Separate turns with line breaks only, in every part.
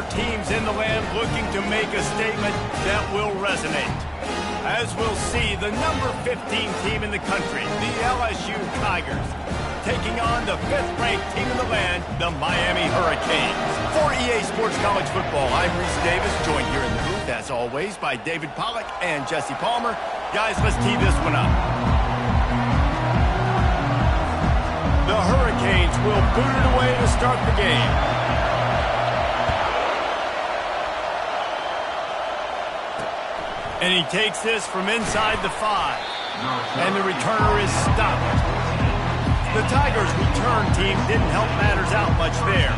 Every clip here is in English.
are teams in the land looking to make a statement that will resonate. As we'll see, the number 15 team in the country, the LSU Tigers, taking on the 5th-ranked team in the land, the Miami Hurricanes. For EA Sports College Football, I'm Reese Davis, joined here in the booth, as always, by David Pollack and Jesse Palmer. Guys, let's tee this one up. The Hurricanes will boot it away to start the game. And he takes this from inside the 5. And the returner is stopped. The Tigers' return team didn't help matters out much there.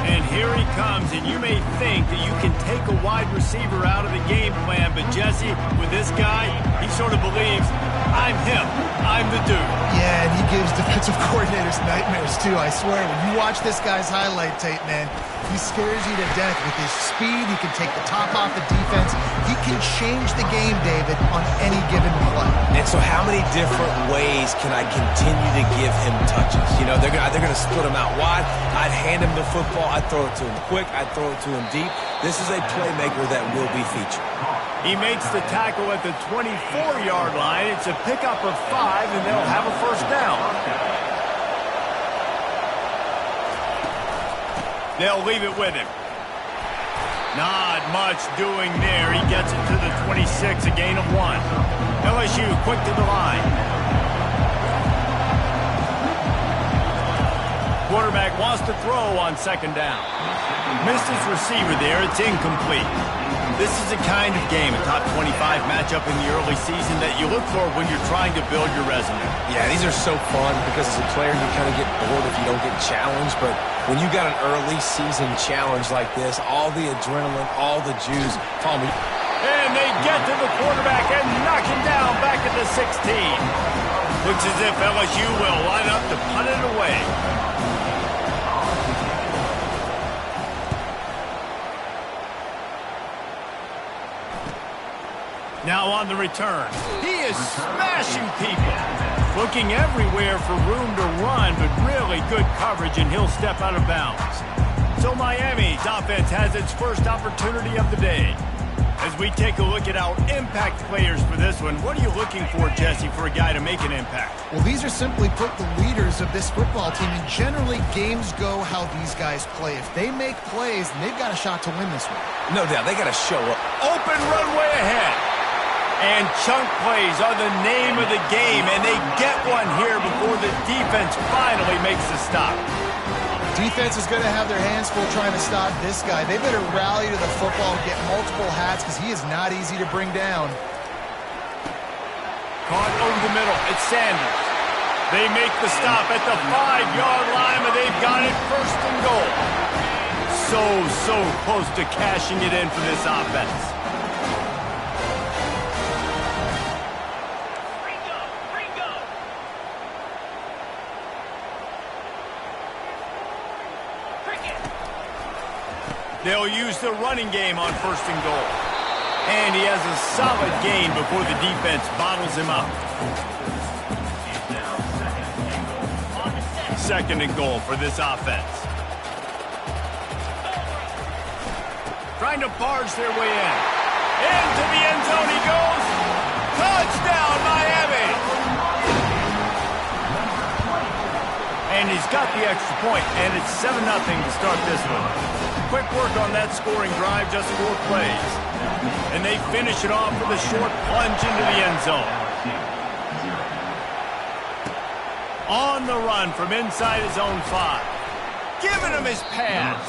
And here he comes, and you may think that you can take a wide receiver out of the game plan, but Jesse, with this guy, he sort of believes, I'm him, I'm the dude.
Yeah, and he gives defensive coordinators nightmares too, I swear. When you watch this guy's highlight tape, man, he scares you to death with his speed. He can take the top off the defense. He can change the game, David, on any given play.
And so how many different ways can I continue to give him touches? You know, they're going to split him out wide. I'd hand him the football. I'd throw it to him quick. I'd throw it to him deep. This is a playmaker that will be featured.
He makes the tackle at the 24-yard line. It's a pickup of 5, and they'll have a first down. They'll leave it with him. Not much doing there. He gets it to the 26, a gain of 1. LSU quick to the line. Quarterback wants to throw on second down. Missed his receiver there. It's incomplete. This is the kind of game, a top 25 matchup in the early season, that you look for when you're trying to build your resume.
Yeah, these are so fun because as a player you kind of get bored if you don't get challenged, but when you got an early season challenge like this, all the adrenaline, all the juice, Tom.
And they get to the quarterback and knock him down back at the 16. Looks as if LSU will line up to punt it away. Now on the return. He is smashing people. Looking everywhere for room to run, but really good coverage, and he'll step out of bounds. So Miami's offense has its first opportunity of the day. As we take a look at our impact players for this one, what are you looking for, Jesse, for a guy to make an impact?
Well, these are simply put the leaders of this football team, and generally games go how these guys play. If they make plays, then they've got a shot to win this one.
No doubt, they got to show up.
Open runway ahead. And chunk plays are the name of the game, and they get one here before the defense finally makes the stop.
Defense is going to have their hands full trying to stop this guy. They better rally to the football and get multiple hats because he is not easy to bring down.
Caught over the middle. It's Sanders. They make the stop at the 5-yard line, but they've got it first and goal. So close to cashing it in for this offense. They'll use the running game on first and goal. And he has a solid gain before the defense bottles him up. Second and goal for this offense. Trying to barge their way in. Into the end zone he goes. Touchdown, Miami! And he's got the extra point, and it's 7-0 to start this one. Quick work on that scoring drive, just 4 plays. And they finish it off with a short plunge into the end zone. On the run from inside his own 5. Giving him his pass.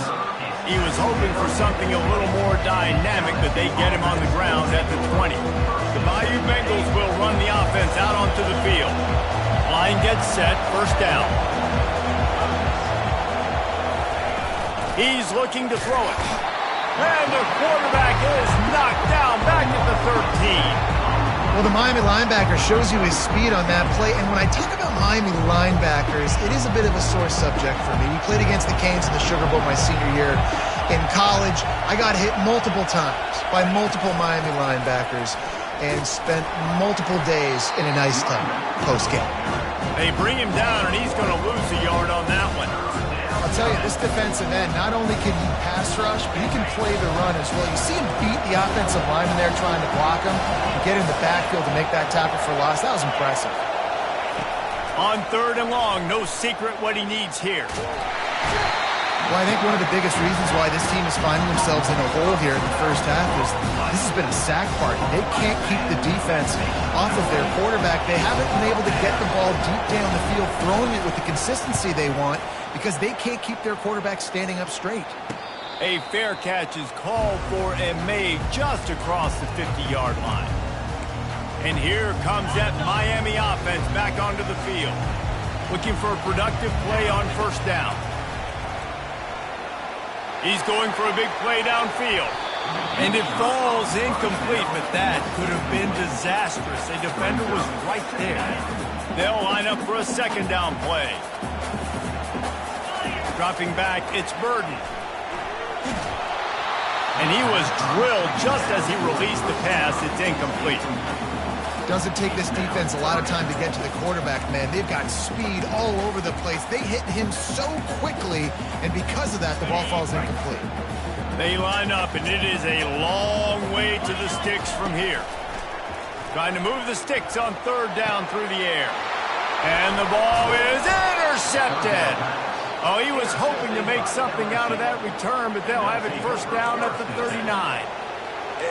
He was hoping for something a little more dynamic, but they get him on the ground at the 20. The Bayou Bengals will run the offense out onto the field. Line gets set, first down. He's looking to throw it. And the quarterback is knocked down back at the 13.
Well, the Miami linebacker shows you his speed on that play. And when I talk about Miami linebackers, it is a bit of a sore subject for me. We played against the Canes in the Sugar Bowl my senior year in college. I got hit multiple times by multiple Miami linebackers and spent multiple days in an ice tunnel post-game.
They bring him down, and he's going to lose a yard on that one.
I'll I'll tell you, this defensive end, not only can he pass rush, but he can play the run as well. You see him beat the offensive lineman there trying to block him and get in the backfield to make that tackle for loss. That was impressive.
On 3rd and long, no secret what he needs here.
Well, I think one of the biggest reasons why this team is finding themselves in a hole here in the first half is this has been a sack party. They can't keep the defense off of their quarterback. They haven't been able to get the ball deep down the field, throwing it with the consistency they want because they can't keep their quarterback standing up straight.
A fair catch is called for and made just across the 50-yard line. And here comes that Miami offense back onto the field, looking for a productive play on 1st down. He's going for a big play downfield. And it falls incomplete, but that could have been disastrous. A defender was right there. They'll line up for a 2nd down play. Dropping back, it's Burden. And he was drilled just as he released the pass. It's incomplete.
Doesn't take this defense a lot of time to get to the quarterback, man. They've got speed all over the place. They hit him so quickly, and because of that, the ball falls incomplete.
They line up, and it is a long way to the sticks from here. Trying to move the sticks on 3rd down through the air. And the ball is intercepted. Oh, he was hoping to make something out of that return, but they'll have it 1st down at the 39.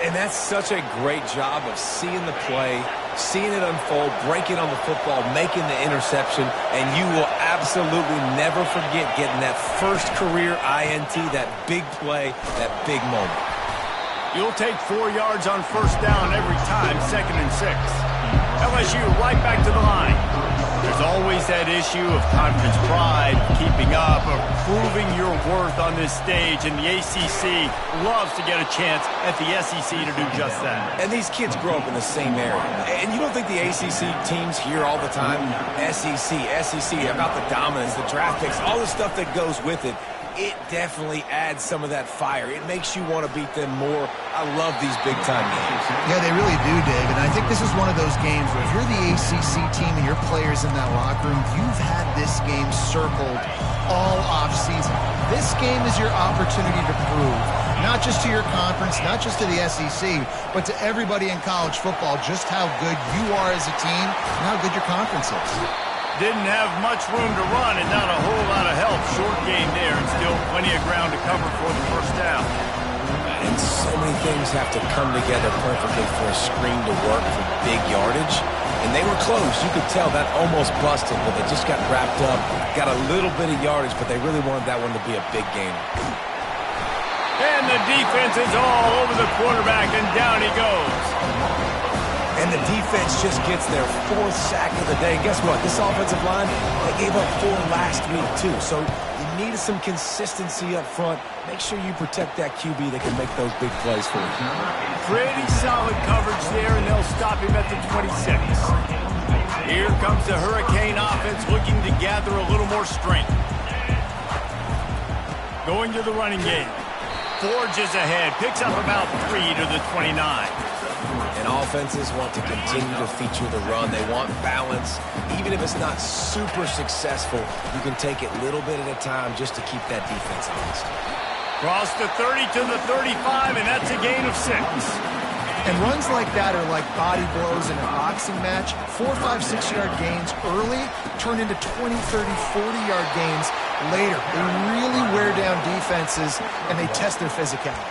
And that's such a great job of seeing the play, seeing it unfold, breaking on the football, making the interception, and you will absolutely never forget getting that first career INT, that big play, that big moment.
You'll take 4 yards on 1st down every time, 2nd and 6. LSU right back to the line. There's always that issue of conference pride, keeping up, or proving your worth on this stage, and the ACC loves to get a chance at the SEC to do just that.
And these kids grow up in the same area. And you don't think the ACC teams hear all the time, SEC, about the dominance, the draft picks, all the stuff that goes with it. It definitely adds some of that fire. It makes you want to beat them more. I love these big-time games.
Yeah, they really do, Dave. And I think this is one of those games where if you're the ACC team and your players in that locker room, you've had this game circled all offseason. This game is your opportunity to prove, not just to your conference, not just to the SEC, but to everybody in college football, just how good you are as a team and how good your conference is.
Didn't have much room to run and not a whole lot of help. Short game there and still plenty of ground to cover for the 1st down.
And so many things have to come together perfectly for a screen to work for big yardage. And they were close. You could tell that almost busted, but they just got wrapped up, got a little bit of yardage, but they really wanted that one to be a big game.
And the defense is all over the quarterback, and down he goes.
And the defense just gets their 4th sack of the day. Guess what? This offensive line, they gave up 4 last week, too. So you need some consistency up front. Make sure you protect that QB that can make those big plays for you.
Pretty solid coverage there, and they'll stop him at the 26. Here comes the Hurricane offense looking to gather a little more strength. Going to the running game. Forges ahead, picks up about 3 to the 29.
And offenses want to continue to feature the run. They want balance. Even if it's not super successful, you can take it little bit at a time just to keep that defense honest.
Cross the 30 to the 35, and that's a gain of 6.
And runs like that are like body blows in a boxing match. 4, 5, 6-yard gains early turn into 20, 30, 40-yard gains later. They really wear down defenses, and they test their physicality.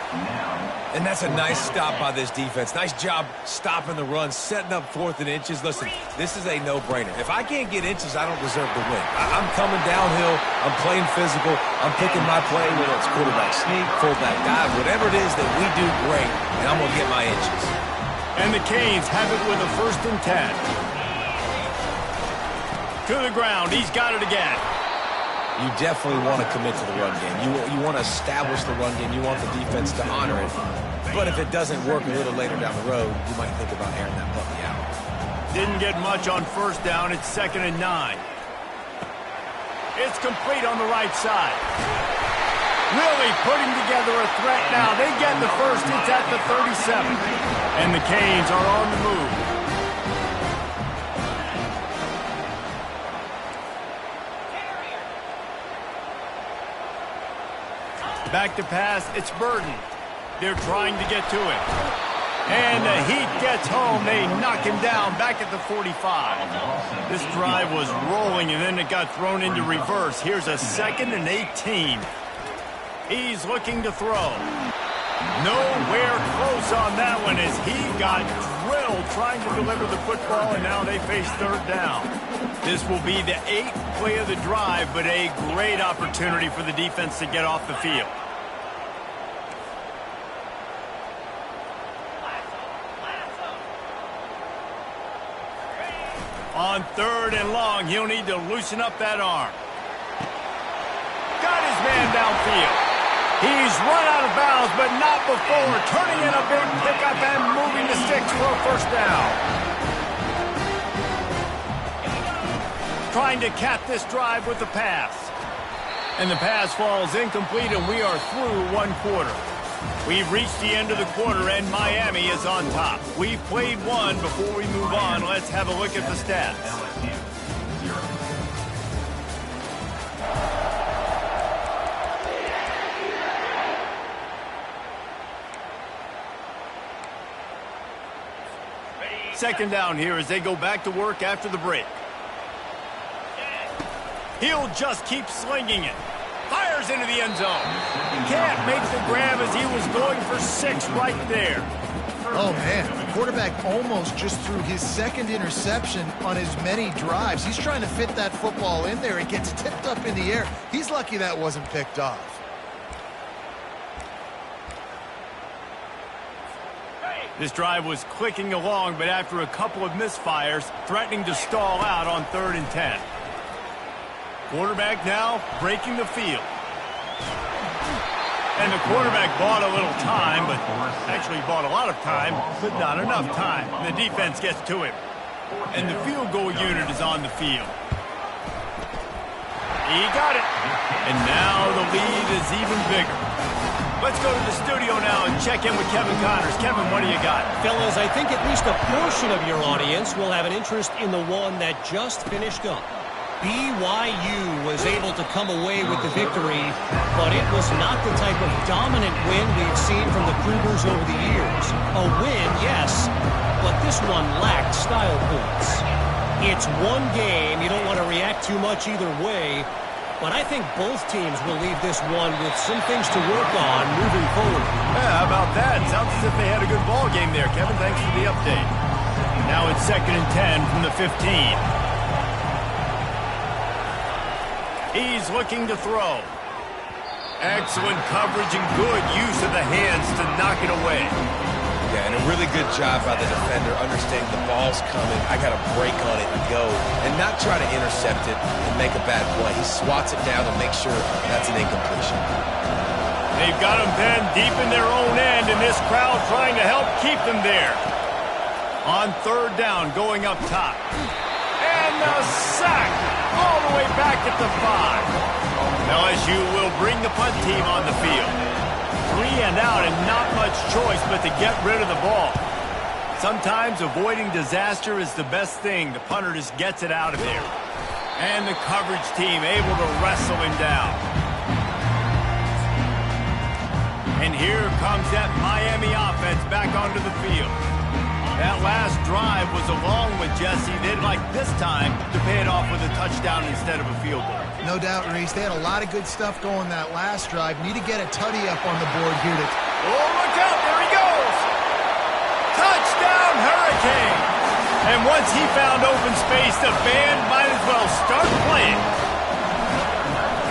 And that's a nice stop by this defense. Nice job stopping the run, setting up 4th and inches. Listen, this is a no-brainer. If I can't get inches, I don't deserve to win. I'm coming downhill. I'm playing physical. I'm picking my play, whether it's quarterback sneak, fullback dive, whatever it is that we do great, and I'm going to get my inches.
And the Canes have it with a 1st and 10. To the ground. He's got it again.
You definitely want to commit to the run game. You want to establish the run game. You want the defense to honor it. But if it doesn't work a little later down the road, you might think about airing that puppy out.
Didn't get much on 1st down. It's 2nd and 9. It's complete on the right side. Really putting together a threat now. They get the 1st. It's at the 37. And the Canes are on the move. Back to pass, it's Burton. They're trying to get to it. And the heat gets home. They knock him down back at the 45. This drive was rolling, and then it got thrown into reverse. Here's a 2nd and 18. He's looking to throw. Nowhere close on that one as he got drilled trying to deliver the football, and now they face 3rd down. This will be the 8th play of the drive, but a great opportunity for the defense to get off the field. On 3rd and long, he'll need to loosen up that arm. Got his man downfield. He's run out of bounds, but not before turning in a big pickup and moving the sticks for a 1st down. Trying to cap this drive with the pass. And the pass falls incomplete, and we are through 1 quarter. We've reached the end of the quarter, and Miami is on top. We've played one. Before we move on, let's have a look at the stats. Second down here as they go back to work after the break. He'll just keep slinging it. Fires into the end zone. Can't make the grab as he was going for 6 right there.
Oh, man. The quarterback almost just threw his 2nd interception on as many drives. He's trying to fit that football in there. It gets tipped up in the air. He's lucky that wasn't picked off.
This drive was clicking along, but after a couple of misfires, threatening to stall out on 3rd and 10. Quarterback now breaking the field. And the quarterback bought a little time, but actually bought a lot of time, but not enough time. And the defense gets to him. And the field goal unit is on the field. He got it. And now the lead is even bigger. Let's go to the studio now and check in with Kevin Connors. Kevin, what do you got?
Fellas, I think at least a portion of your audience will have an interest in the one that just finished up. BYU was able to come away with the victory, but it was not the type of dominant win we've seen from the Cougars over the years. A win, yes, but this one lacked style points. It's one game. You don't want to react too much either way, but I think both teams will leave this one with some things to work on moving forward.
Yeah, how about that? Sounds as if they had a good ball game there, Kevin. Thanks for the update. Now it's 2nd and 10 from the 15. He's looking to throw. Excellent coverage and good use of the hands to knock it away.
Yeah, and a really good job by the defender understanding the ball's coming. I got to break on it and go, and not try to intercept it and make a bad play. He swats it down to make sure that's an incompletion.
They've got them then deep in their own end, and this crowd trying to help keep them there. On 3rd down, going up top. And the sack all the way back at the 5. LSU will bring the punt team on the field. 3 and out and not much choice but to get rid of the ball. Sometimes avoiding disaster is the best thing. The punter just gets it out of there. And the coverage team able to wrestle him down. And here comes that Miami offense back onto the field. That last drive was a long one, Jesse. They'd like this time to pay it off with a touchdown instead of a field goal.
No doubt, Reese. They had a lot of good stuff going that last drive. Need to get a tutty up on the board here.
Oh, look out. There he goes. Touchdown, Hurricane. And once he found open space, the band might as well start playing.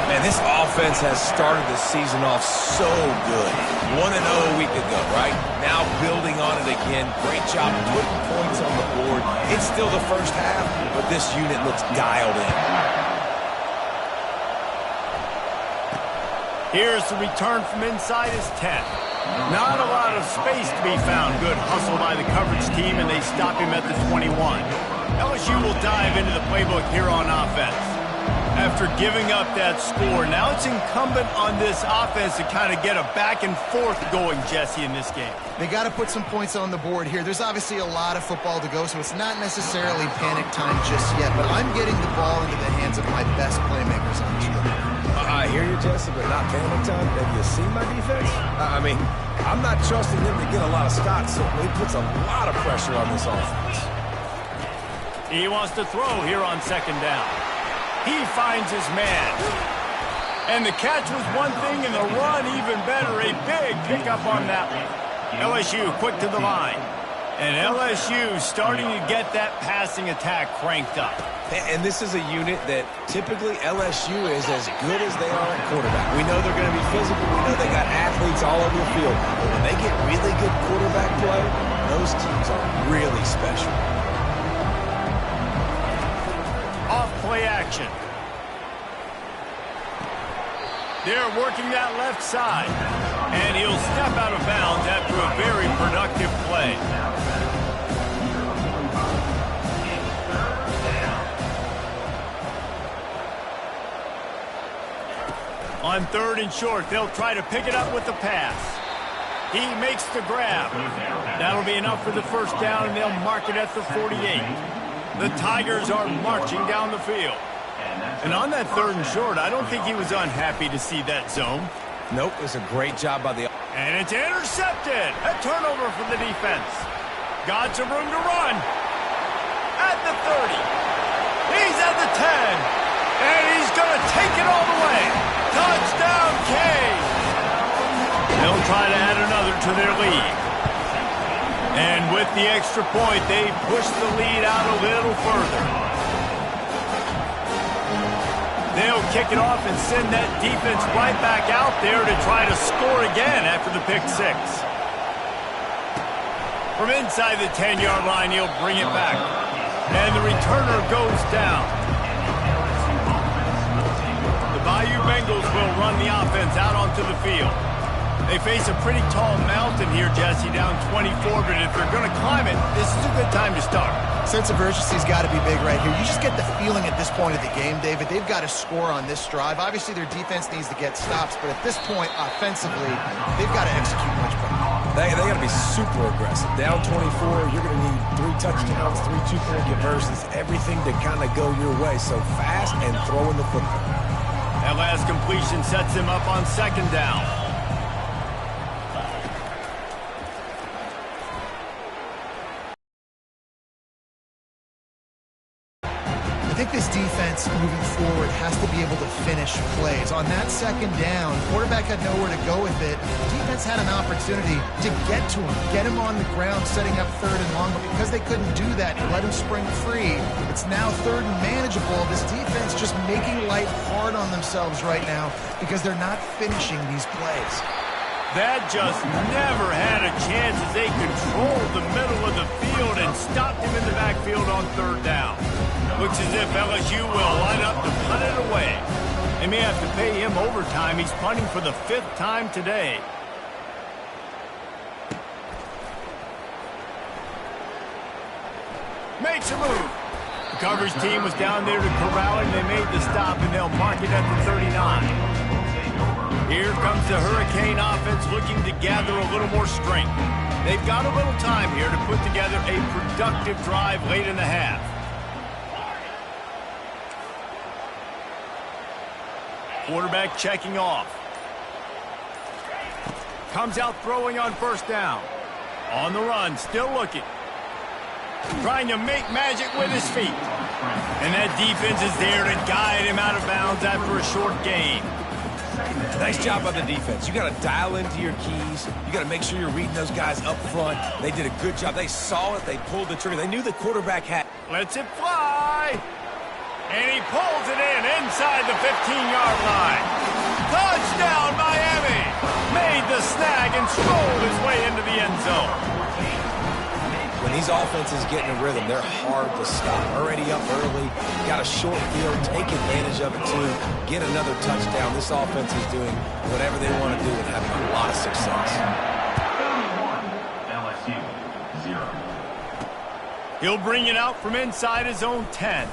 Man, this offense has started the season off so good. 1-0 a week ago, right? Now building on it again. Great job putting points on the board. It's still the first half, but this unit looks dialed in.
Here's the return from inside his 10. Not a lot of space to be found. Good hustle by the coverage team, and they stop him at the 21. LSU will dive into the playbook here on offense. After giving up that score, now it's incumbent on this offense to kind of get a back and forth going, Jesse, in this game.
They got to put some points on the board here. There's obviously a lot of football to go, so it's not necessarily panic time just yet, but I'm getting the ball into the hands of my best playmakers on this field.
I I hear you, Jesse, but not panic time. Have you seen my defense? I mean, I'm not trusting them to get a lot of stops, so he puts a lot of pressure on this offense.
He wants to throw here on second down. He finds his man. And the catch was one thing, and the run even better. A big pickup on that one. LSU quick to the line. And LSU starting to get that passing attack cranked up.
And this is a unit that typically LSU is as good as they are at quarterback. We know they're going to be physical. We know they got athletes all over the field. But when they get really good quarterback play, those teams are really special.
Off play action. They're working that left side. And he'll step out of bounds after a very productive play. On third and short, they'll try to pick it up with the pass. He makes the grab. That'll be enough for the first down, and they'll mark it at the 48. The Tigers are marching down the field. And on that third and short, I don't think he was unhappy to see that zone.
Nope, it was a great job by the...
And it's intercepted. A turnover for the defense. Got some room to run. At the 30. He's at the 10. And he's going to take it all the way. Touchdown, Canes. They'll try to add another to their lead. And with the extra point, they push the lead out a little further. They'll kick it off and send that defense right back out there to try to score again after the pick six. From inside the 10-yard line, he'll bring it back. And the returner goes down. The Bayou Bengals will run the offense out onto the field. They face a pretty tall mountain here, Jesse, down 24, but if they're going to climb it, this is a good time to start.
Sense of urgency's got to be big right here. You just get the feeling at this point of the game, David, they've got to score on this drive. Obviously, their defense needs to get stops, but at this point, offensively, they've got to execute much better.
They got to be super aggressive. Down 24, you're going to need 3 touchdowns, 3 two-point conversions, everything to kind of go your way. So fast and throwing the football.
That last completion sets him up on second down.
I think this defense moving forward has to be able to finish plays. On that second down, quarterback had nowhere to go with it. Defense had an opportunity to get to him, get him on the ground, setting up third and long, but because they couldn't do that and let him spring free, it's now third and manageable. This defense just making life hard on themselves right now because they're not finishing these plays.
That just never had a chance as they controlled the middle of the field and stopped him in the backfield on third down. Looks as if LSU will line up to punt it away. They may have to pay him overtime. He's punting for the 5th time today. Makes a move. The coverage team was down there to corral him. They made the stop, and they'll mark it at the 39. Here comes the Hurricane offense looking to gather a little more strength. They've got a little time here to put together a productive drive late in the half. Quarterback checking off. Comes out throwing on first down. On the run, still looking. Trying to make magic with his feet. And that defense is there to guide him out of bounds after a short gain.
Nice job by the defense. You got to dial into your keys. You got to make sure you're reading those guys up front. They did a good job. They saw it. They pulled the trigger. They knew the quarterback had.
Lets it fly. And he pulls it in inside the 15-yard line. Touchdown, Miami. Made the snag and strolled his way into the end zone.
When these offenses get in a rhythm, they're hard to stop. Already up early, got a short field, take advantage of it too, get another touchdown. This offense is doing whatever they want to do and having a lot of success.
LSU 0.
He'll bring it out from inside his own 10.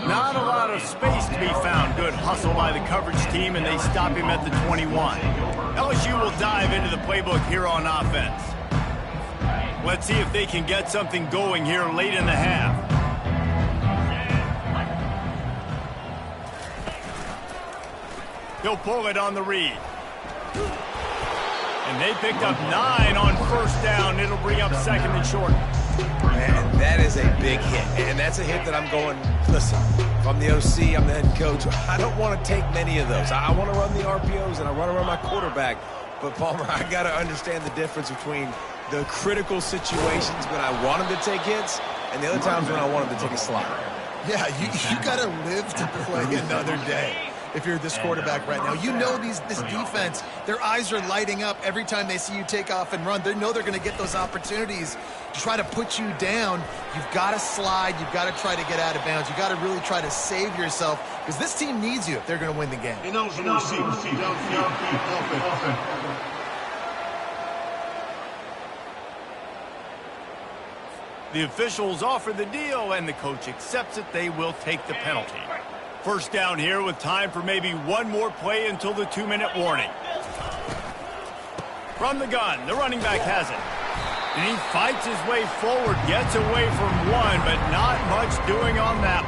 Not a lot of space to be found. Good hustle by the coverage team, and they stop him at the 21. LSU will dive into the playbook here on offense. Let's see if they can get something going here late in the half. He'll pull it on the read. And they picked up 9 on first down. It'll bring up second and short.
Man, that is a big hit. And that's a hit that I'm going, listen, if I'm the OC, I'm the head coach, I don't want to take many of those. I want to run the RPOs and I want to run my quarterback. But, Palmer, I got to understand the difference between the critical situations when I want him to take hits and the other times when I want him to take a slide.
Yeah, you got to live to play another day. If you're this quarterback right now, you know this defense, their eyes are lighting up every time they see you take off and run. They know they're going to get those opportunities to try to put you down. You've got to slide. You've got to try to get out of bounds. You've got to really try to save yourself because this team needs you if they're going to win the game.
The officials offer the deal, and the coach accepts it. They will take the penalty. First down here with time for maybe one more play until the 2-minute warning. From the gun, the running back has it. And he fights his way forward, gets away from one, but not much doing on that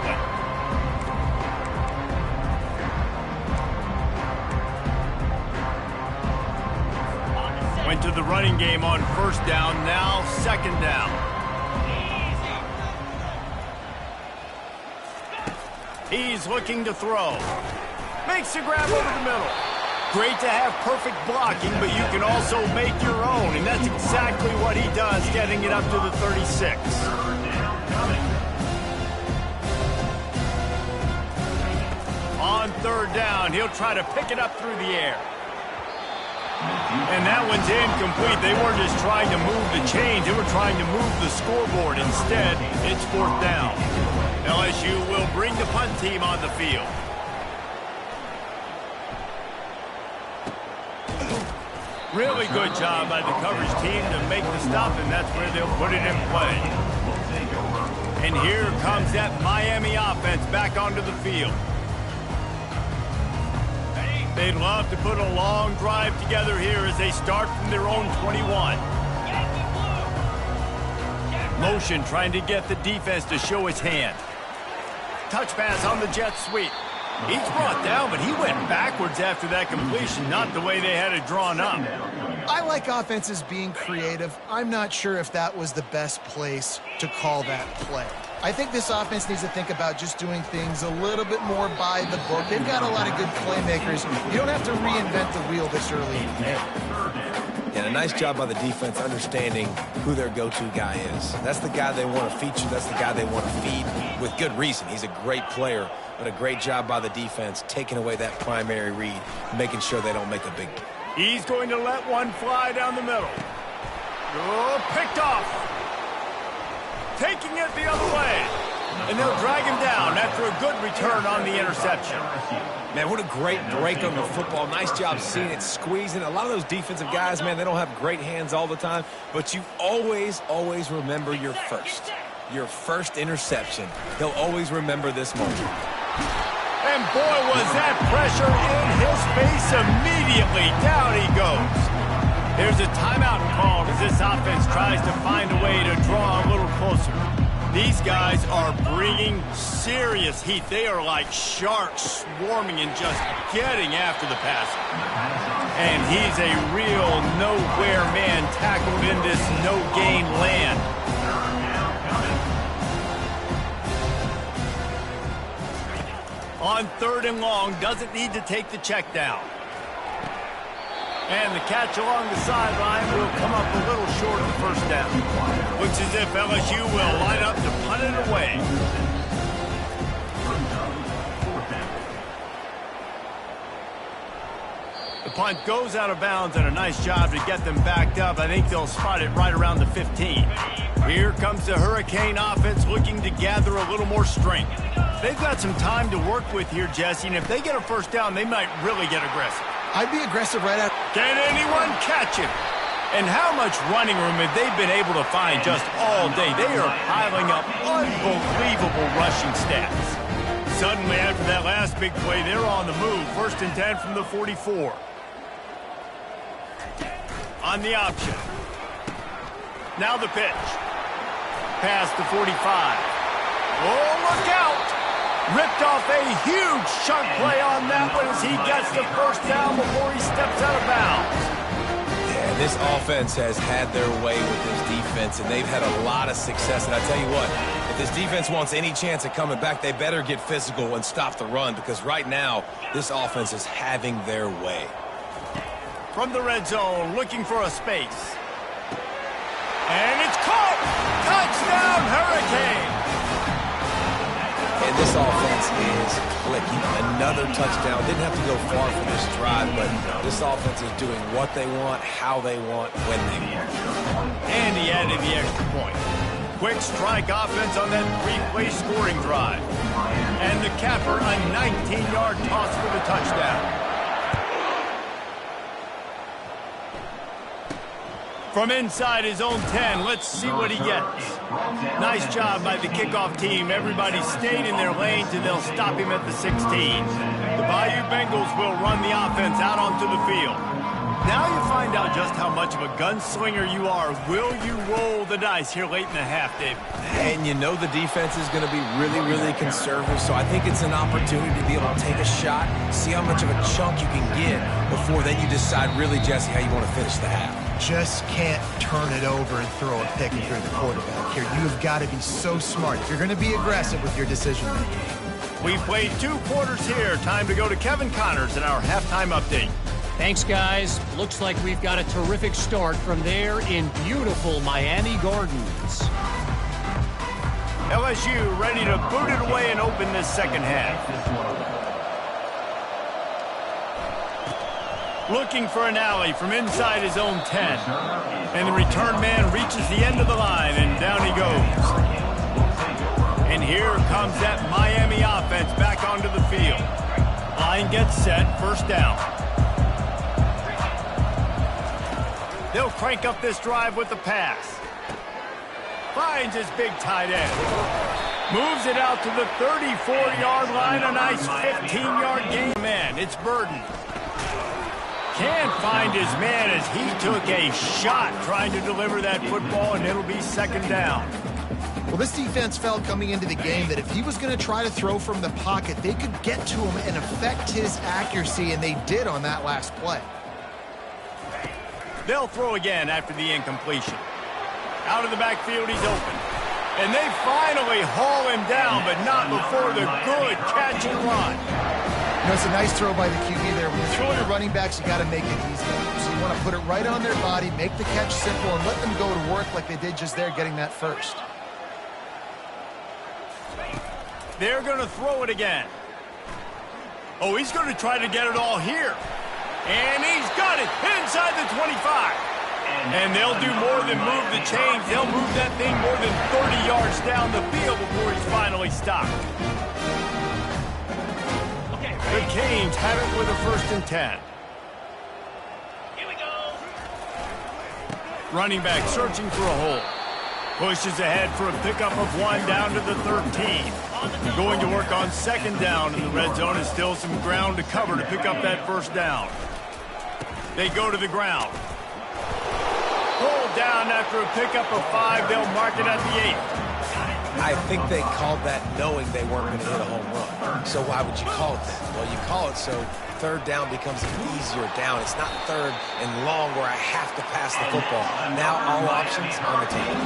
one. Went to the running game on first down, now second down. He's looking to throw. Makes a grab over the middle. Great to have perfect blocking, but you can also make your own, and that's exactly what he does, getting it up to the 36. On third down, he'll try to pick it up through the air. And that one's incomplete. They weren't just trying to move the chains, they were trying to move the scoreboard. Instead, it's fourth down. LSU will bring the punt team on the field. Really good job by the coverage team to make the stop, and that's where they'll put it in play. And here comes that Miami offense back onto the field. They'd love to put a long drive together here as they start from their own 21. Motion trying to get the defense to show his hand. Touch pass on the jet sweep. He's brought down, but he went backwards after that completion, not the way they had it drawn up.
I like offenses being creative. I'm not sure if that was the best place to call that play. I think this offense needs to think about just doing things a little bit more by the book. They've got a lot of good playmakers. You don't have to reinvent the wheel this early in the game.
And a nice job by the defense understanding who their go-to guy is. That's the guy they want to feature. That's the guy they want to feed with good reason. He's a great player, but a great job by the defense taking away that primary read, making sure they don't make a big one.
He's going to let one fly down the middle. Oh, picked off. Taking it the other way. And they'll drag him down after a good return on the interception.
Man, what a great break on the football. Nice job seeing it squeezing. A lot of those defensive guys, man, they don't have great hands all the time, but you always, always remember your first interception. He'll always remember this moment.
And boy, was that pressure in his face immediately. Down he goes. There's a timeout called as this offense tries to find a way to draw a little closer. These guys are bringing serious heat. They are like sharks swarming and just getting after the passer. And he's a real nowhere man tackled in this no-gain land. On third and long, doesn't need to take the check down. And the catch along the sideline will come up a little short of the first down. Looks as if LSU will line up to punt it away. The punt goes out of bounds, and a nice job to get them backed up. I think they'll spot it right around the 15. Here comes the Hurricane offense looking to gather a little more strength. They've got some time to work with here, Jesse, and if they get a first down, they might really get aggressive.
I'd be aggressive right out.
Can anyone catch him? And how much running room have they been able to find just all day? They are piling up unbelievable rushing stats. Suddenly, after that last big play, they're on the move. 1st and 10 from the 44. On the option. Now the pitch. Pass to 45. Oh, look out! Ripped off a huge chunk play on that one as he gets the first down before he steps out of bounds.
Yeah, this offense has had their way with this defense, and they've had a lot of success. And I tell you what, if this defense wants any chance of coming back, they better get physical and stop the run, because right now, this offense is having their way.
From the red zone, looking for a space. And it's caught! Touchdown, Hurricane!
And this offense is clicking. Another touchdown. Didn't have to go far for this drive, but this offense is doing what they want, how they want, when they want.
And he added the extra point. Quick strike offense on that three-play scoring drive. And the capper, a 19-yard toss for the touchdown. From inside his own 10, let's see what he gets. Nice job by the kickoff team. Everybody stayed in their lanes, and they'll stop him at the 16. The Bayou Bengals will run the offense out onto the field. Now you find out just how much of a gunslinger you are. Will you roll the dice here late in the half, David?
And you know the defense is going to be really, really conservative, so I think it's an opportunity to be able to take a shot, see how much of a chunk you can get before then you decide really, Jesse, how you want to finish the half.
Just can't turn it over and throw a pick if you're the quarterback here. You've got to be so smart. You're going to be aggressive with your decision-making.
We played 2 quarters here. Time to go to Kevin Connors in our halftime update.
Thanks, guys. Looks like we've got a terrific start from there in beautiful Miami Gardens.
LSU ready to boot it away and open this second half. Looking for an alley from inside his own 10. And the return man reaches the end of the line, and down he goes. And here comes that Miami offense back onto the field. Line gets set, first down. They'll crank up this drive with the pass. Finds his big tight end. Moves it out to the 34-yard line. A nice 15-yard gain. Man, it's Burden. Can't find his man as he took a shot trying to deliver that football, and it'll be second down.
Well, this defense felt coming into the game that if he was going to try to throw from the pocket, they could get to him and affect his accuracy, and they did on that last play.
They'll throw again after the incompletion. Out of the backfield, he's open. And they finally haul him down, but not before the good catch and run.
You know, it's a nice throw by the QB there. When you're throwing to running backs, you got to make it easy. So you want to put it right on their body, make the catch simple, and let them go to work like they did just there, getting that first.
They're going to throw it again. Oh, he's going to try to get it all here. And he's got it inside the 25. And they'll do more than move the chains. They'll move that thing more than 30 yards down the field before he's finally stopped. The Canes have it with a 1st and 10.
Here we go.
Running back searching for a hole. Pushes ahead for a pickup of 1 down to the 13. Going to work on 2nd down in the red zone, and still some ground to cover to pick up that 1st down. They go to the ground. Pulled down after a pickup of 5. They'll mark it at the 8.
I think they called that knowing they weren't going to hit a home run. So why would you call it that? Well, you call it so 3rd down becomes an easier down. It's not 3rd and long where I have to pass the football. Now all options on the table.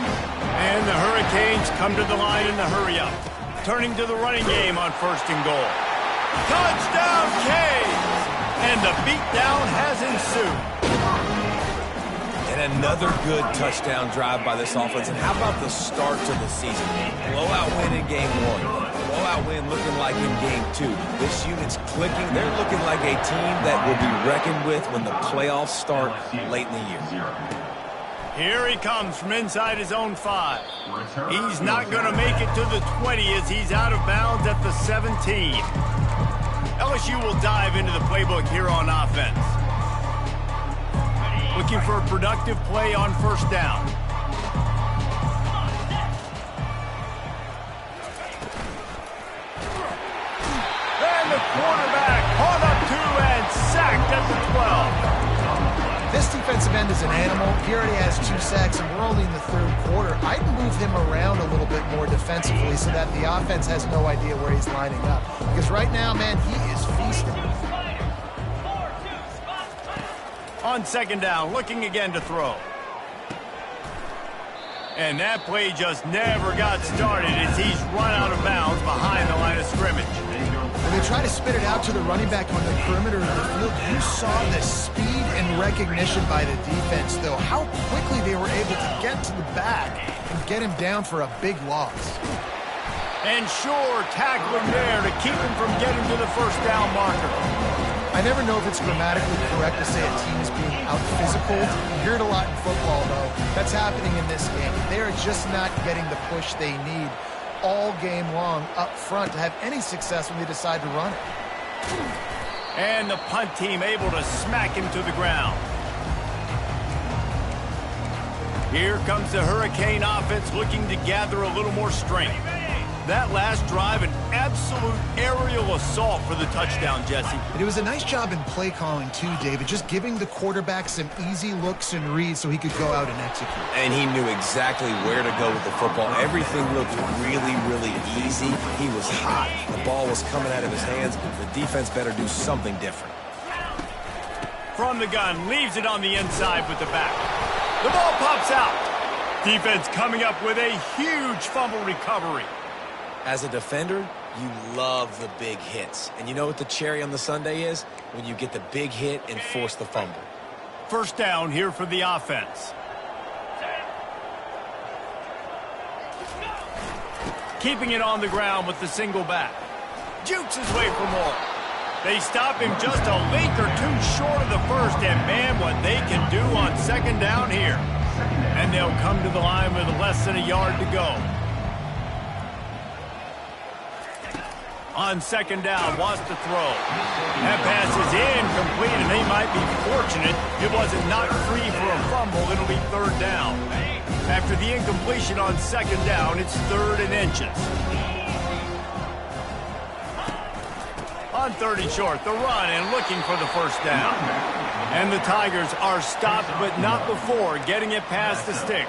And the Hurricanes come to the line in the hurry-up. Turning to the running game on 1st and goal. Touchdown, Canes! And the beatdown has ensued.
And another good touchdown drive by this offense. And how about the start to the season? Blowout win in game 1. Blowout win looking like in game 2. This unit's clicking. They're looking like a team that will be reckoned with when the playoffs start late in the year.
Here he comes from inside his own 5. He's not going to make it to the 20 as he's out of bounds at the 17. LSU will dive into the playbook here on offense. Looking for a productive play on 1st down. And the quarterback caught up to and sacked at the 12.
This defense defensive end is an animal. He already has 2 sacks, and we're only in the 3rd quarter. I'd move him around a little bit more defensively so that the offense has no idea where he's lining up. Because right now, man, he is feasting.
On 2nd down, looking again to throw. And that play just never got started as he's run out of bounds behind the line of scrimmage.
When they try to spit it out to the running back on the perimeter of the field, you saw the speed and recognition by the defense, though. How quickly they were able to get to the back and get him down for a big loss.
And sure, tackling there to keep him from getting to the 1st down marker.
I never know if it's grammatically correct to say a team is being out-physical. You hear it a lot in football, though. That's happening in this game. They are just not getting the push they need all game long up front to have any success when they decide to run it.
And the punt team able to smack him to the ground. Here comes the Hurricane offense looking to gather a little more strength. That last drive, an absolute aerial assault for the touchdown, Jesse.
And it was a nice job in play calling, too, David, just giving the quarterback some easy looks and reads so he could go out and execute.
And he knew exactly where to go with the football. Everything looked really, really easy. He was hot. The ball was coming out of his hands. The defense better do something different.
From the gun, leaves it on the inside with the back. The ball pops out. Defense coming up with a huge fumble recovery.
As a defender, you love the big hits. And you know what the cherry on the sundae is? When you get the big hit and force the fumble.
1st down here for the offense. Keeping it on the ground with the single back. Jukes his way for more. They stop him just a link or 2 short of the 1st, and man, what they can do on 2nd down here. And they'll come to the line with less than a yard to go. On 2nd down, wants to throw. That pass is incomplete, and they might be fortunate it wasn't knocked free for a fumble. It'll be 3rd down. After the incompletion on 2nd down, it's 3rd and inches. On 3rd and short, the run and looking for the 1st down. And the Tigers are stopped, but not before getting it past the sticks.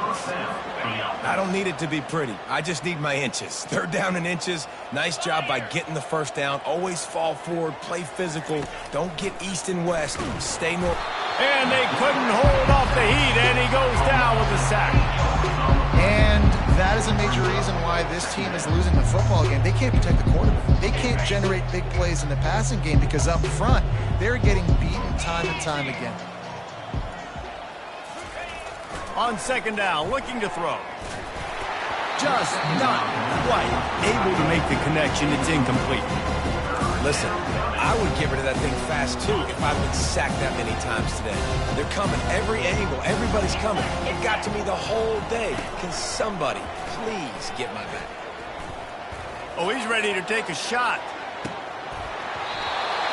I don't need it to be pretty. I just need my inches. 3rd down and inches. Nice job by getting the 1st down. Always fall forward, play physical. Don't get east and west. Stay north.
And they couldn't hold off the heat, and he goes down with a sack.
And that is a major reason why this team is losing the football game. They can't protect the quarterback. They can't generate big plays in the passing game because up front, they're getting beaten time and time again.
On 2nd down, looking to throw. Just not quite able to make the connection. It's incomplete.
Listen, I would get rid of that thing fast, too, if I've been sacked that many times today. They're coming every angle. Everybody's coming. It got to me the whole day. Can somebody please get my back?
Oh, he's ready to take a shot.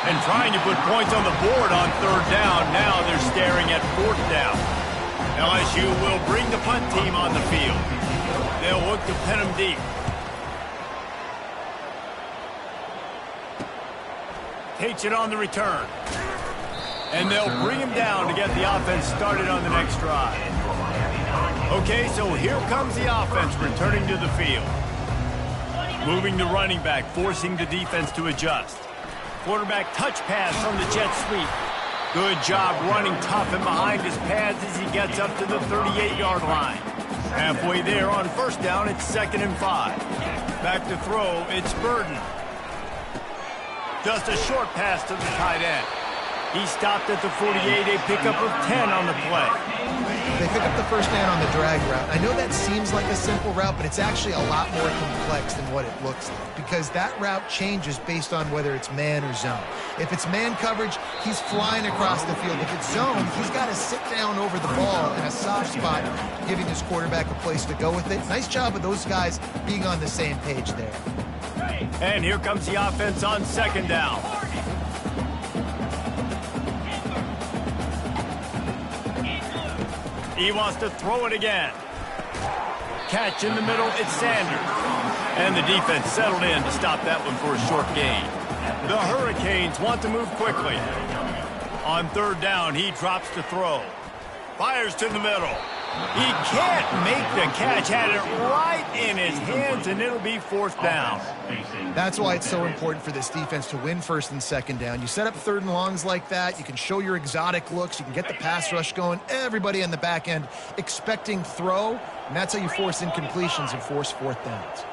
And trying to put points on the board on 3rd down. Now they're staring at 4th down. LSU will bring the punt team on the field. They'll look to pin them deep. Takes it on the return. And they'll bring him down to get the offense started on the next drive. Okay, so here comes the offense returning to the field. Moving the running back, forcing the defense to adjust. Quarterback touch pass from the jet sweep. Good job running tough and behind his pads as he gets up to the 38-yard line. Halfway there on 1st down, it's 2nd and 5. Back to throw, it's Burden. Just a short pass to the tight end. He stopped at the 48, a pickup of 10 on the play.
They pick up the 1st down on the drag route. I know that seems like a simple route, but it's actually a lot more complex than what it looks like because that route changes based on whether it's man or zone. If it's man coverage, he's flying across the field. If it's zone, he's got to sit down over the ball in a soft spot, giving his quarterback a place to go with it. Nice job of those guys being on the same page there.
And here comes the offense on 2nd down. He wants to throw it again. Catch in the middle, it's Sanders. And the defense settled in to stop that one for a short gain. The Hurricanes want to move quickly. On 3rd down, he drops to throw. Fires to the middle. He can't make the catch. Had it right in his hands, and it'll be fourth down.
That's why it's so important for this defense to win first and second down. You set up third and longs like that. You can show your exotic looks. You can get the pass rush going. Everybody on the back end expecting throw, and that's how you force incompletions and force fourth downs.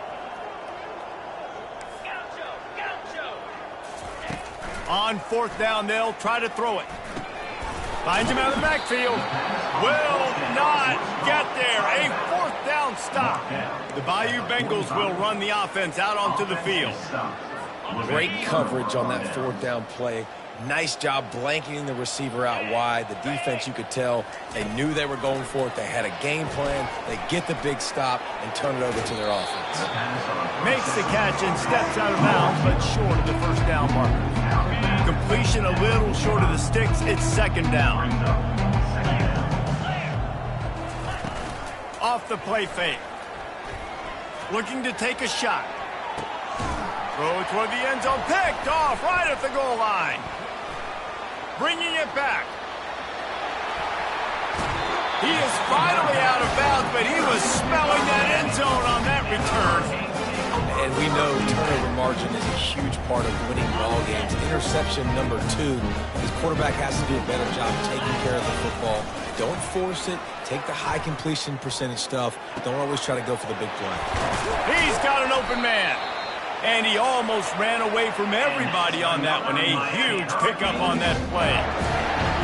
On fourth down, they'll try to throw it. Finds him out of the backfield. Will not get there. A fourth down stop. The Bayou Bengals will run the offense out onto the field.
Great coverage on that fourth down play. Nice job blanketing the receiver out wide. The defense, you could tell, they knew they were going for it. They had a game plan. They get the big stop and turn it over to their offense.
Makes the catch and steps out of bounds, but short of the first down marker. Completion a little short of the sticks. It's second down. Off the play fake. Looking to take a shot. Throw toward the end zone. Picked off right at the goal line. Bringing it back. He is finally out of bounds, but he was smelling that end zone on that return.
And we know turnover margin is a huge part of winning ball games. Interception number 2. His quarterback has to do a better job taking care of the football. Don't force it. Take the high completion percentage stuff. Don't always try to go for the big play.
He's got an open man. And he almost ran away from everybody on that one. A huge pickup on that play.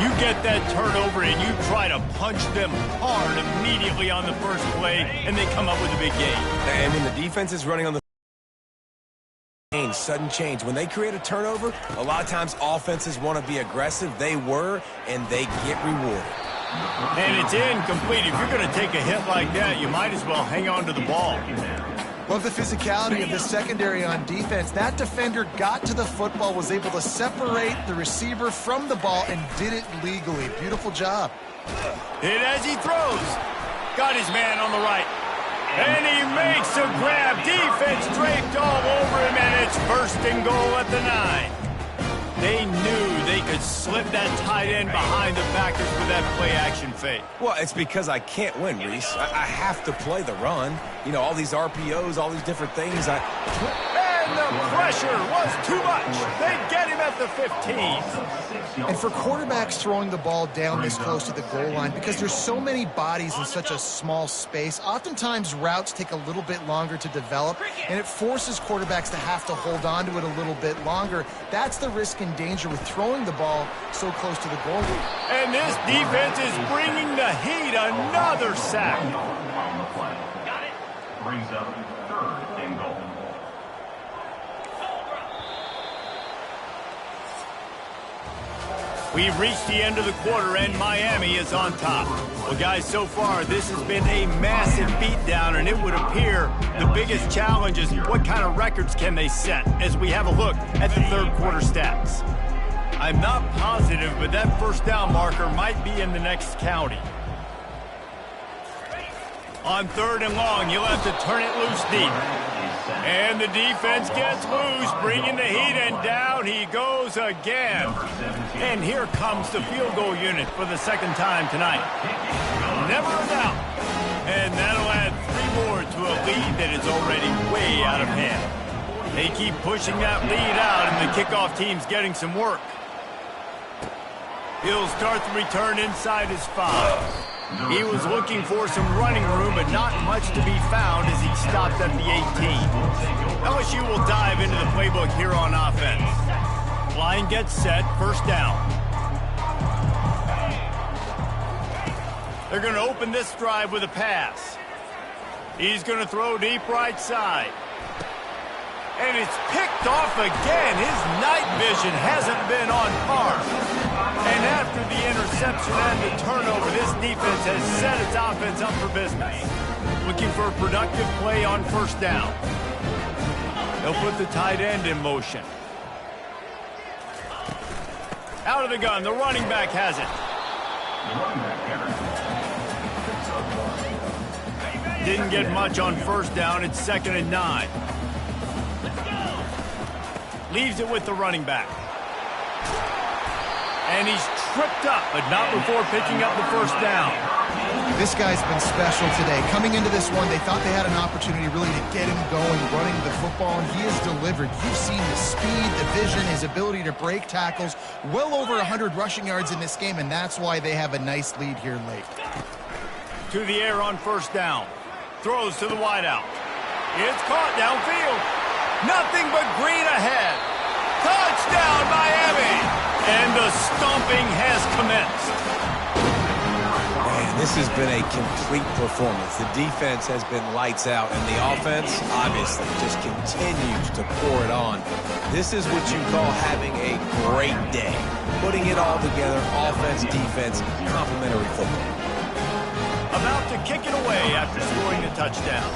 You get that turnover and you try to punch them hard immediately on the first play, and they come up with a big gain.
And when the defense is running on the sudden change, when they create a turnover, a lot of times offenses want to be aggressive. They were, and they get rewarded.
And it's incomplete. If you're going to take a hit like that, you might as well hang on to the ball.
Love the physicality of the secondary on defense. That defender got to the football, was able to separate the receiver from the ball, and did it legally. Beautiful job.
Hit as he throws. Got his man on the right. And he makes a grab. Defense draped all over him, and it's first and goal at the 9. They knew they could slip that tight end behind the backers with that play-action fake.
Well, it's because I can't win, Reese. I have to play the run. You know, all these RPOs, all these different things.
And the pressure was too much. They get him at the 15.
And for quarterbacks throwing the ball down this close to the goal line, because there's so many bodies in such a small space, oftentimes routes take a little bit longer to develop, and it forces quarterbacks to have to hold on to it a little bit longer. That's the risk and danger with throwing the ball so close to the goal line.
And this defense is bringing the heat. Another sack.
On the play. Got it. Brings up third and goal.
We've reached the end of the quarter, and Miami is on top. Well, guys, so far, this has been a massive beatdown, and it would appear the biggest challenge is what kind of records can they set as we have a look at the third quarter stats. I'm not positive, but that first down marker might be in the next county. On third and long, you'll have to turn it loose deep. And the defense gets loose, bringing the heat, and down he goes again. And here comes the field goal unit for the second time tonight. Never a doubt. And that'll add 3 more to a lead that is already way out of hand. They keep pushing that lead out, and the kickoff team's getting some work. He'll start the return inside his 5. He was looking for some running room, but not much to be found as he stopped at the 18. LSU will dive into the playbook here on offense. Line gets set, first down. They're going to open this drive with a pass. He's going to throw deep right side. And it's picked off again. His night vision hasn't been on par. And after the interception and the turnover, this defense has set its offense up for business. Looking for a productive play on first down. They'll put the tight end in motion. Out of the gun, the running back has it. Didn't get much on first down. It's 2nd and 9. Leaves it with the running back. And he's tripped up, but not before picking up the first down.
This guy's been special today. Coming into this one, they thought they had an opportunity really to get him going, running the football, and he has delivered. You've seen the speed, the vision, his ability to break tackles, well over 100 rushing yards in this game, and that's why they have a nice lead here late.
To the air on first down. Throws to the wideout. It's caught downfield. Nothing but green ahead. Touchdown, Miami! And the stomping has commenced.
Man, this has been a complete performance. The defense has been lights out, and the offense, obviously, just continues to pour it on. This is what you call having a great day. Putting it all together, offense, defense, complementary football.
About to kick it away after scoring the touchdown.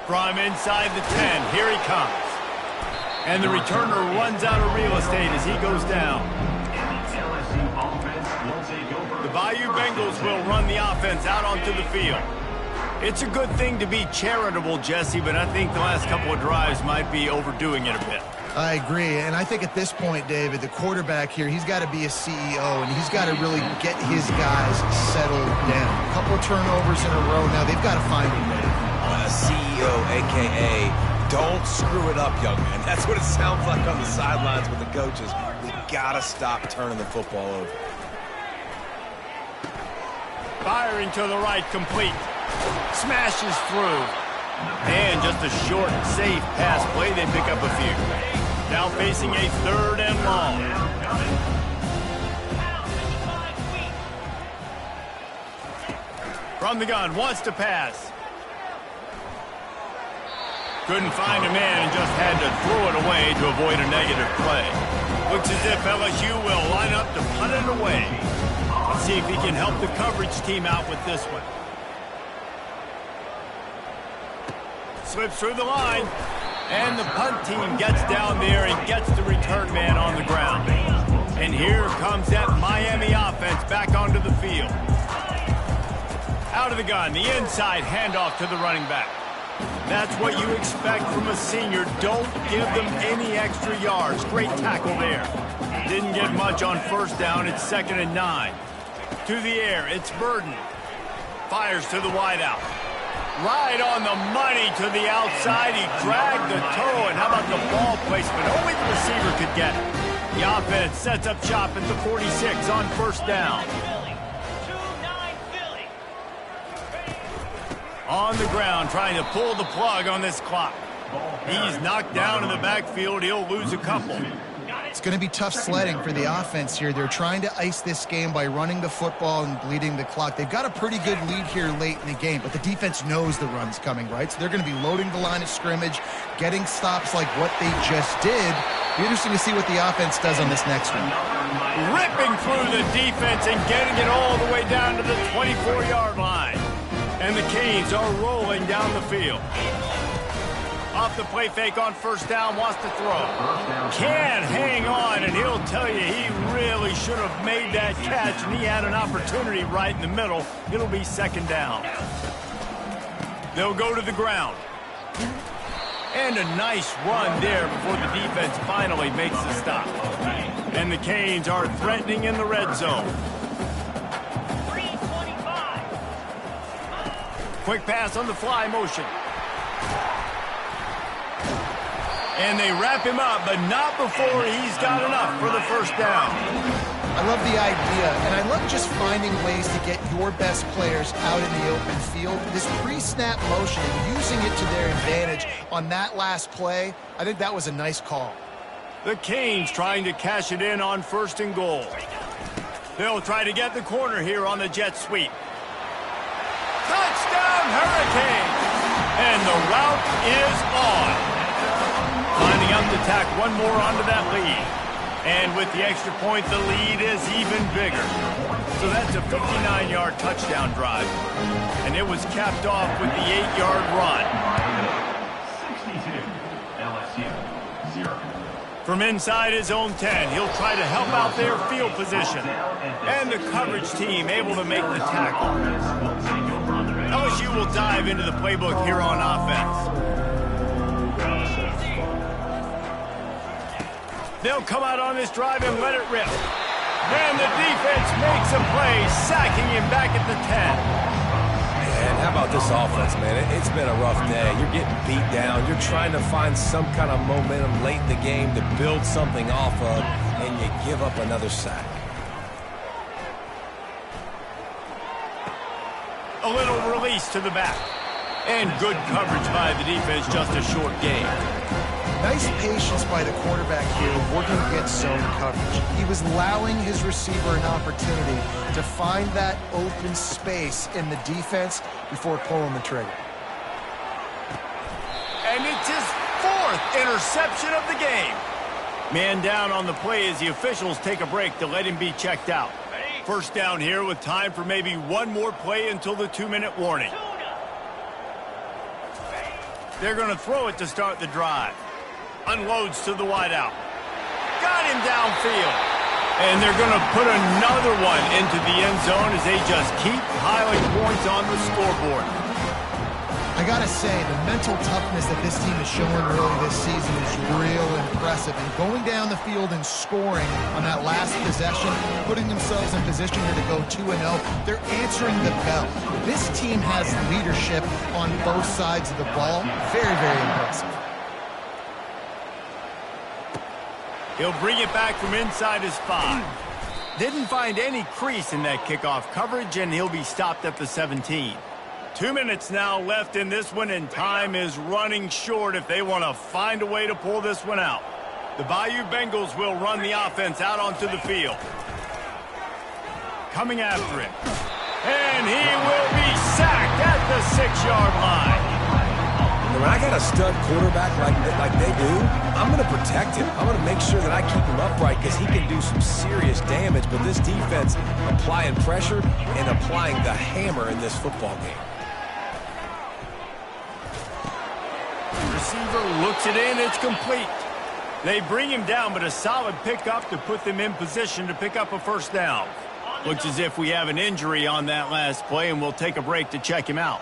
From inside the 10, here he comes. And the returner runs out of real estate as he goes down. The Bayou Bengals will run the offense out onto the field. It's a good thing to be charitable, Jesse, but I think the last couple of drives might be overdoing it a bit.
I agree, and I think at this point, David, the quarterback here, he's got to be a CEO, and he's got to really get his guys settled down. A couple of turnovers in a row now. They've got to find a way.
CEO, a.k.a. don't screw it up, young man. That's what it sounds like on the sidelines with the coaches. We got to stop turning the football over.
Firing to the right, complete. Smashes through. And just a short, safe pass play. They pick up a few. Now facing a 3rd and long. From the gun, wants to pass. Couldn't find a man and just had to throw it away to avoid a negative play. Looks as if LSU will line up to punt it away. Let's see if he can help the coverage team out with this one. Slips through the line, and the punt team gets down there and gets the return man on the ground. And here comes that Miami offense back onto the field. Out of the gun, the inside handoff to the running back. That's what you expect from a senior. Don't give them any extra yards. Great tackle there. Didn't get much on first down. It's 2nd and 9. To the air, it's Burden. Fires to the wideout. Right on the money to the outside. He dragged the toe, and how about the ball placement? Only the receiver could get it. The offense sets up shop at the 46 on first down. On the ground, trying to pull the plug on this clock. He's knocked down in the backfield. He'll lose a couple.
It's going to be tough sledding for the offense here. They're trying to ice this game by running the football and bleeding the clock. They've got a pretty good lead here late in the game, but the defense knows the run's coming, right? So they're going to be loading the line of scrimmage, getting stops like what they just did. Be interesting to see what the offense does on this next one.
Ripping through the defense and getting it all the way down to the 24-yard line. And the Canes are rolling down the field. Off the play fake on first down, wants to throw. Can hang on, and he'll tell you he really should have made that catch, and he had an opportunity right in the middle. It'll be 2nd down. They'll go to the ground. And a nice run there before the defense finally makes the stop. And the Canes are threatening in the red zone. Quick pass on the fly motion. And they wrap him up, but not before he's got enough for the first down.
I love the idea, and I love just finding ways to get your best players out in the open field. This pre-snap motion and using it to their advantage on that last play, I think that was a nice call.
The Canes trying to cash it in on 1st and goal. They'll try to get the corner here on the jet sweep. Touchdown, Hurricanes! And the route is on. Lining up to tack one more onto that lead. And with the extra point, the lead is even bigger. So that's a 59-yard touchdown drive. And it was capped off with the 8-yard run.
62, LSU, 0.
From inside his own 10, he'll try to help out their field position. And the coverage team able to make the tackle. LSU will dive into the playbook here on offense. They'll come out on this drive and let it rip. And the defense makes a play, sacking him back at the 10.
And how about this offense, man? It's been a rough day. You're getting beat down. You're trying to find some kind of momentum late in the game to build something off of, and you give up another sack.
A little release to the back. And good coverage by the defense, just a short game.
Nice patience by the quarterback here, working against zone coverage. He was allowing his receiver an opportunity to find that open space in the defense before pulling the trigger.
And it's his 4th interception of the game. Man down on the play as the officials take a break to let him be checked out. First down here with time for maybe one more play until the 2-minute warning. They're going to throw it to start the drive. Unloads to the wideout. Got him downfield. And they're going to put another one into the end zone as they just keep piling points on the scoreboard.
I got to say, the mental toughness that this team is showing really this season is real impressive. And going down the field and scoring on that last possession, putting themselves in position here to go 2-0, they're answering the bell. This team has leadership on both sides of the ball. Very, very impressive.
He'll bring it back from inside his 5. Didn't find any crease in that kickoff coverage, and he'll be stopped at the 17. 2 minutes now left in this one, and time is running short if they want to find a way to pull this one out. The Bayou Bengals will run the offense out onto the field. Coming after him. And he will be sacked at the 6-yard line.
When I got a stud quarterback like they do, I'm going to protect him. I'm going to make sure that I keep him upright because he can do some serious damage. But this defense applying pressure and applying the hammer in this football game.
Receiver looks it in. It's complete. They bring him down, but a solid pickup to put them in position to pick up a first down. Looks as if we have an injury on that last play, and we'll take a break to check him out.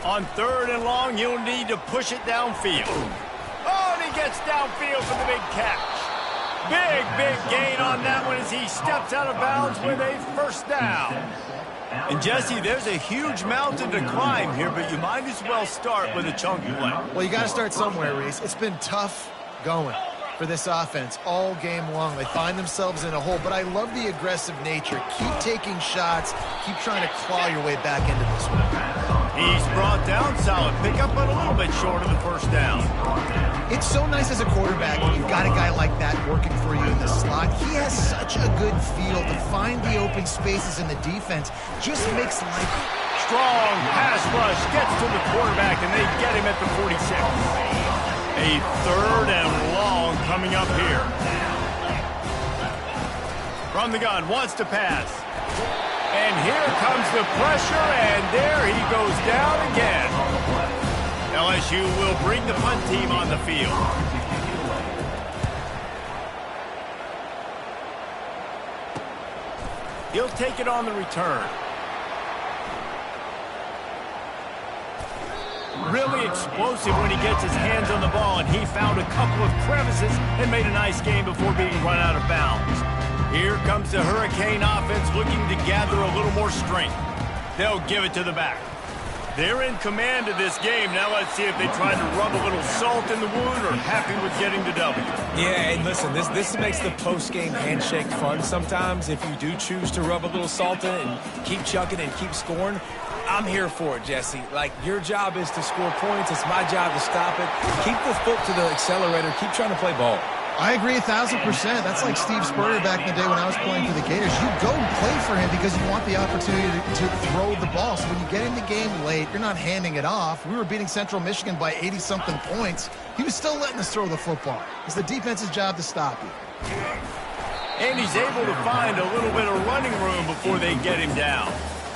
On 3rd and long, he'll need to push it downfield. Oh, and he gets downfield for the big catch. Big gain on that one as he steps out of bounds with a first down. And, Jesse, there's a huge mountain to climb here, but you might as well start with a chunk play.
Well, you got to start somewhere, Reese. It's been tough going for this offense all game long. They find themselves in a hole, but I love the aggressive nature. Keep taking shots. Keep trying to claw your way back into this one.
He's brought down, solid pickup, but a little bit short of the first down.
It's so nice as a quarterback when you've got a guy like that working for you in the slot. He has such a good feel to find the open spaces in the defense. Just makes life.
Strong pass rush gets to the quarterback, and they get him at the 46. A 3rd and long coming up here. From the gun, wants to pass. And here comes the pressure, and there he goes down again. LSU will bring the punt team on the field. He'll take it on the return. Really explosive when he gets his hands on the ball, and he found a couple of crevices and made a nice game before being run out of bounds. Here comes the Hurricane offense looking to gather a little more strength. They'll give it to the back. They're in command of this game. Now let's see if they try to rub a little salt in the wound or happy with getting the W.
Yeah, and listen, this makes the post-game handshake fun sometimes if you do choose to rub a little salt in and keep chucking and keep scoring. I'm here for it, Jesse. Like, your job is to score points. It's my job to stop it. Keep the foot to the accelerator. Keep trying to play ball.
I agree 1,000%. That's like Steve Spurrier back in the day when I was playing for the Gators. You go and play for him because you want the opportunity to throw the ball. So when you get in the game late, you're not handing it off. We were beating Central Michigan by 80-something points. He was still letting us throw the football. It's the defense's job to stop you.
And he's able to find a little bit of running room before they get him down.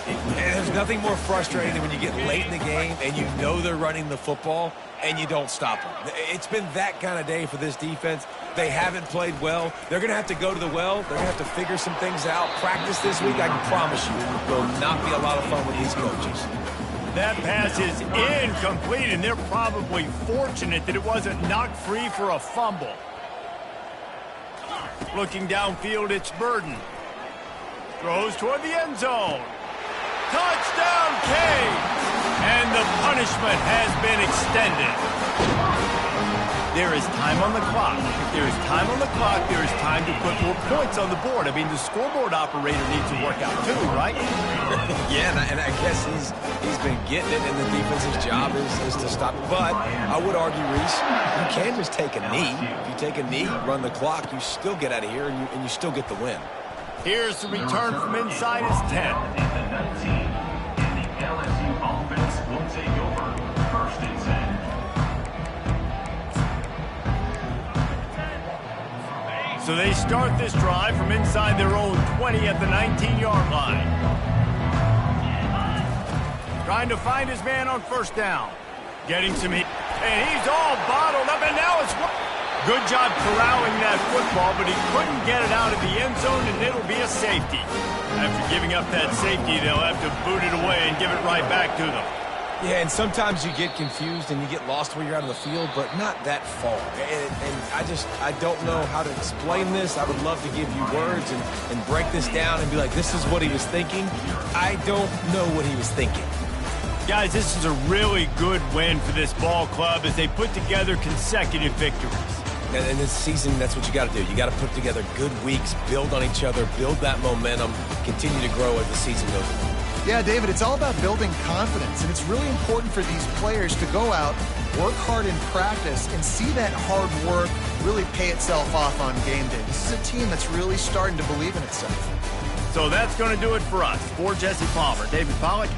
And there's nothing more frustrating than when you get late in the game and you know they're running the football and you don't stop them. It's been that kind of day for this defense. They haven't played well. They're going to have to go to the well. They're going to have to figure some things out. Practice this week, I can promise you, will not be a lot of fun with these coaches.
That pass is incomplete, and they're probably fortunate that it wasn't knocked free for a fumble. Looking downfield, it's Burden. Throws toward the end zone. Touchdown, Canes! And the punishment has been extended. There is time on the clock. If there is time on the clock, there is time to put more points on the board. I mean, the scoreboard operator needs to work out too, right?
Yeah, and I guess he's been getting it, and the defensive job is to stop it. But I would argue, Reese, you can just take a knee. If you take a knee, run the clock, you still get out of here, and you still get the win.
Here's the return from inside his 10.
At the 19, and the LSU offense will take over. First and 10.
So they start this drive from inside their own 20 at the 19-yard line. Trying to find his man on first down. Getting some heat. And he's all bottled up, and now it's... Good job corralling that football, but he couldn't get it out of the end zone, and it'll be a safety. After giving up that safety, they'll have to boot it away and give it right back to them.
Yeah, and sometimes you get confused and you get lost where you're out of the field, but not that far. And I don't know how to explain this. I would love to give you words and break this down and be like, this is what he was thinking. I don't know what he was thinking.
Guys, this is a really good win for this ball club as they put together consecutive victories.
And in this season, that's what you got to do. You got to put together good weeks, build on each other, build that momentum, continue to grow as the season goes on.
Yeah, David, it's all about building confidence, and it's really important for these players to go out, work hard in practice, and see that hard work really pay itself off on game day. This is a team that's really starting to believe in itself.
So that's going to do it for us. For Jesse Palmer, David Pollack.